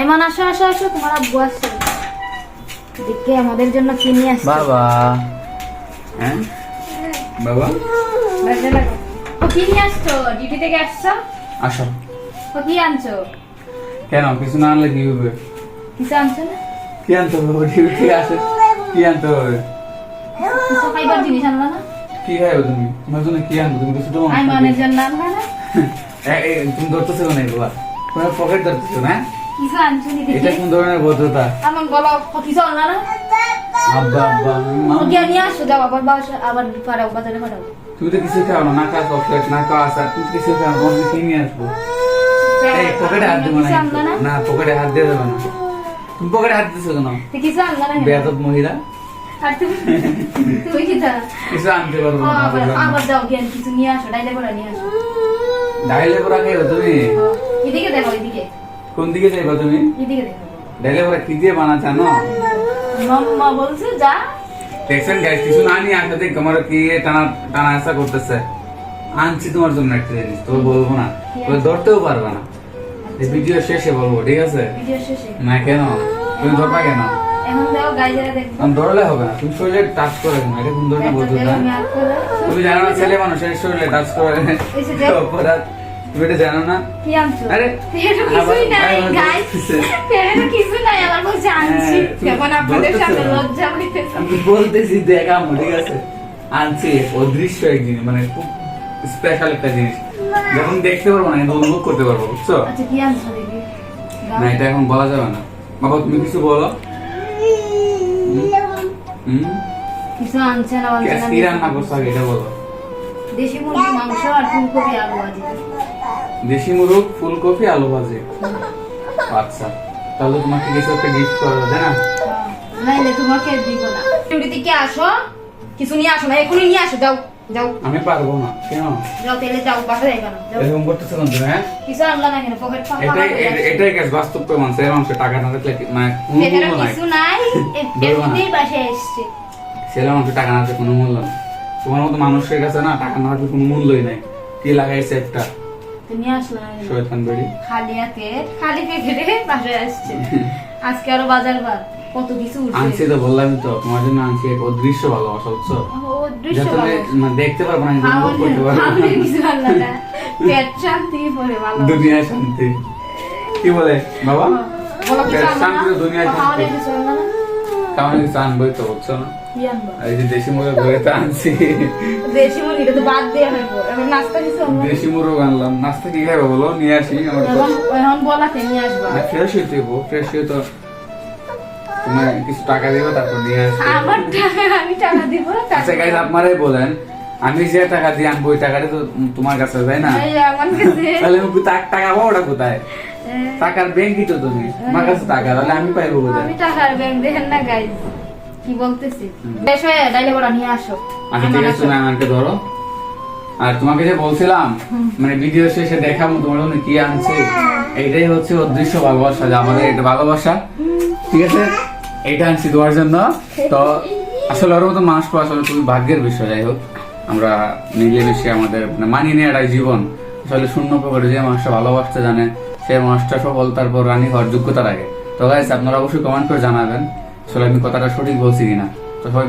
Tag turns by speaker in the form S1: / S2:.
S1: মেহমান আসো আসো আসো, তোমার আব্বু আসছে। দেখে আমাদের জন্য কি নিয়ে আসছে
S2: বাবা। হ্যাঁ বাবা,
S1: বাজে লাগো। ও কি নিয়ে আসছো? ডিউটি থেকে আসছো?
S2: আসো।
S1: ও কি আনছো?
S2: কেন কিছু না আনলে কি হবে?
S1: কিছু আনছো না?
S2: কি আনতে হবে? ডিউটি আসে কি আনতে হবে?
S1: কিছু খাইবার জিনিস আনলা না?
S2: কি খাইবে তুমি? তোমার জন্য কি আনবো? তুমি কিছু তো
S1: আইমানের জন্য আনলা না?
S2: তুমি ধরতেছো না বাবা, তোমার পকেট ধরতেছো না?
S1: কিছু আনছো নি
S2: এটা
S1: দেখে?
S2: কোন ধরনের ভদ্রতা?
S1: আমার গলা কিছু আনলা না?
S2: আব্বা আব্বা
S1: ও গিয়ে নিয়ে আসো, যাও আবার বাসা আবার পাঠাও, বাজারে পাঠাও।
S2: তুমি তো কিছু খাও না, না খাও চকলেট, না খাও আচার, তুমি কিছু খাও না, তোমাকে কি নিয়ে আসবো? এই পকেটে হাত দেবো না
S1: কিছু আনলা না?
S2: না, পকেটে হাত দিয়ে দেবে না। তুমি পকেটে হাত দিতেছো কেন?
S1: তুই কিছু আনলা না?
S2: বেয়াদব মহিলা।
S1: আর তুমি কি জানো?
S2: কিছু আনতে পারবো না।
S1: আবার যাও গিয়ে কিছু নিয়ে আসো, ডাইলে করে নিয়ে আসো।
S2: ডাইলে পড়া খাইবে তুমি?
S1: এদিকে দেখো, এদিকে
S2: কোন দিকে যাইবা তুমি?
S1: এদিকে দেখো।
S2: ডাইলে পড়া কি দিয়ে বানা জানো?
S1: মাম্মা বলছে যা।
S2: দেখছেন গাইস, কিছু না নিয়ে আসতে তোমার কি টানা টানা আসা করতেছে। আনছি তোমার জন্য একটা জিনিস, তো বলবো না, তো ধরতেও পারবে না। এই ভিডিও শেষে বলবো, ঠিক আছে?
S1: ভিডিও শেষে
S2: না কেন? তুমি ধরবা কেন?
S1: এখন দাও গাইজারা দেখবো।
S2: আমি ধরলে হবে না, তুমি শরীরে টাচ করে না, এটা কোন ধরনের বলতো না? তুমি জানো না ছেলে মানুষের শরীরে টাচ করে অপরাধ, তুমি এটা জানো না?
S1: কি আনছো?
S2: আরে
S1: পেটে কিছুই নাই গাইস, পেটে কিছু নাই, আমার বলছে আনছি। কেমন আপনাদের সামনে লজ্জা হইতেছে।
S2: আমি বলতেছি দেখাবো, ঠিক আছে? আনছি অদৃশ্য এক জিনিস, মানে খুব স্পেশাল একটা জিনিস, যখন দেখতে পারবো না কিন্তু অনুভব করতে পারবো, বুঝছো?
S1: আচ্ছা কি আনছো দেখি?
S2: না এটা এখন বলা যাবে না। বাবা তুমি কিছু বলো।
S1: কিছু আনছে না,
S2: কি রান্না করছো আগে এটা বলো।
S1: দেশি মুরগি মাংস আর ফুলকপি আলু ভাজি।
S2: দেশি মুরগ, ফুলকপি, আলু ভাজি। আচ্ছা, তাহলে তোমাকে কিছু একটা গিফট করা যায় না?
S1: নাইলে তোমাকে দিব না। ডিউটি থেকে আসো, কিছু নিয়ে আসো না, এখনই নিয়ে আসো, যাও যাও
S2: আমি পারবো না। কেন
S1: যাও, তেলে যাও, বাসায় যাইবা না, যাও।
S2: এরকম করতেছো কেন তুমি? হ্যাঁ,
S1: কিছু আনলা না কেন? পকেট ফাঁকা
S2: এটাই কাজ, বাস্তব প্রমাণ। সে মানুষের টাকা না থাকলে মানে কোনো মূল্য নাই।
S1: কিছু নাই, এমনিতেই বাসায় এসছে।
S2: ছেলে মানুষের টাকা না থাকলে কোনো মূল্য নাই। তোমার মতো মানুষের কাছে না টাকা না থাকলে কোনো মূল্যই নাই। কি লাগাইছে একটা
S1: তুমি আসলা না কেন?
S2: শয়তান বেড়ি।
S1: খালি হাতে খালি পেটে বাসায় আসছে। আজকে আরো বাজার বার, কত কিছু
S2: আনছি
S1: উঠছে।
S2: তো বললামই তো, তোমার জন্য আনছি এক অদৃশ্য ভালোবাসা, বুঝছো?
S1: ও দৃশ্য
S2: যা তুমি
S1: ভালো।
S2: মানে দেখতে পারবো না, কিন্তু অনুভব করতে পারবো না।
S1: আমাদের কিছু আনলা না, পেট শান্তি পরে ভালো।
S2: দুনিয়া শান্তি কি বলে বাবা?
S1: বলো কিছু
S2: পেট
S1: আনলা
S2: শান্তি
S1: না?
S2: তো দুনিয়া শান্তি।
S1: আমাদের কিছু আনলা না?
S2: কারণ কিছু আনবোই তো, বুঝছো না?
S1: কি আনবো?
S2: এই যে দেশি মুরগ ধরে তো আনছি।
S1: দেশি মুরগিটা তো বাদ দেওয়া হইব। এখন নাস্তা কিছু আনবো?
S2: দেশি মুরগ আনলাম, নাস্তা কি খাইবো বলো? নিয়ে আসি আমার তো।
S1: এখন বলাতে নিয়ে আসবা।
S2: ফ্রেশ হইতে হইব, ফ্রেশ হয়ে তো তুমি কিছু টাকা দিবে, তারপর নিয়ে আসবে।
S1: আমার টাকা, আমি টাকা দিব।
S2: আচ্ছা গাইস, আপনারাই বলেন, আমি যে টাকা দিয়ে আনবো ওই টাকাটা তো তোমার কাছে, তাই না?
S1: এই আমার কাছে
S2: তাহলে আমি টাকা পাবো ওটা কোথায়? টাকার ব্যাংকই তো তুমি, আমার কাছে টাকা, তাহলে আমি পাইবো কোথায়?
S1: আমি টাকার ব্যাংক দেখেন না গাইস, কি বলতেছি। বেশ হয়ে ডাইলে বড়া নিয়ে আসো।
S2: আচ্ছা ঠিক আছে, তুমি আমাকে ধরো। আর তোমাকে যে বলছিলাম মানে ভিডিও শেষে দেখাবো তোমার জন্য কি আনছি, এইটাই হচ্ছে অদৃশ্য ভালোবাসা, যে আমাদের এটা ভালোবাসা, ঠিক আছে? এইটা আনছি তোমার জন্য। তো আসলে ওর মতো মানুষ পাওয়া আসলে খুবই ভাগ্যের বিষয়। যাই হোক, আমরা মিলেমিশে আমাদের মানে মানিয়ে নেওয়াটাই জীবন। আসলে শূন্য পকেটে যে মানুষটা ভালোবাসতে জানে, সেই মানুষটা সফলতার পর রানী হওয়ার যোগ্যতা রাখে। তো গাইস আপনারা অবশ্যই কমেন্ট করে জানাবেন আসলে আমি কথাটা সঠিক বলছি কিনা। তো সবাই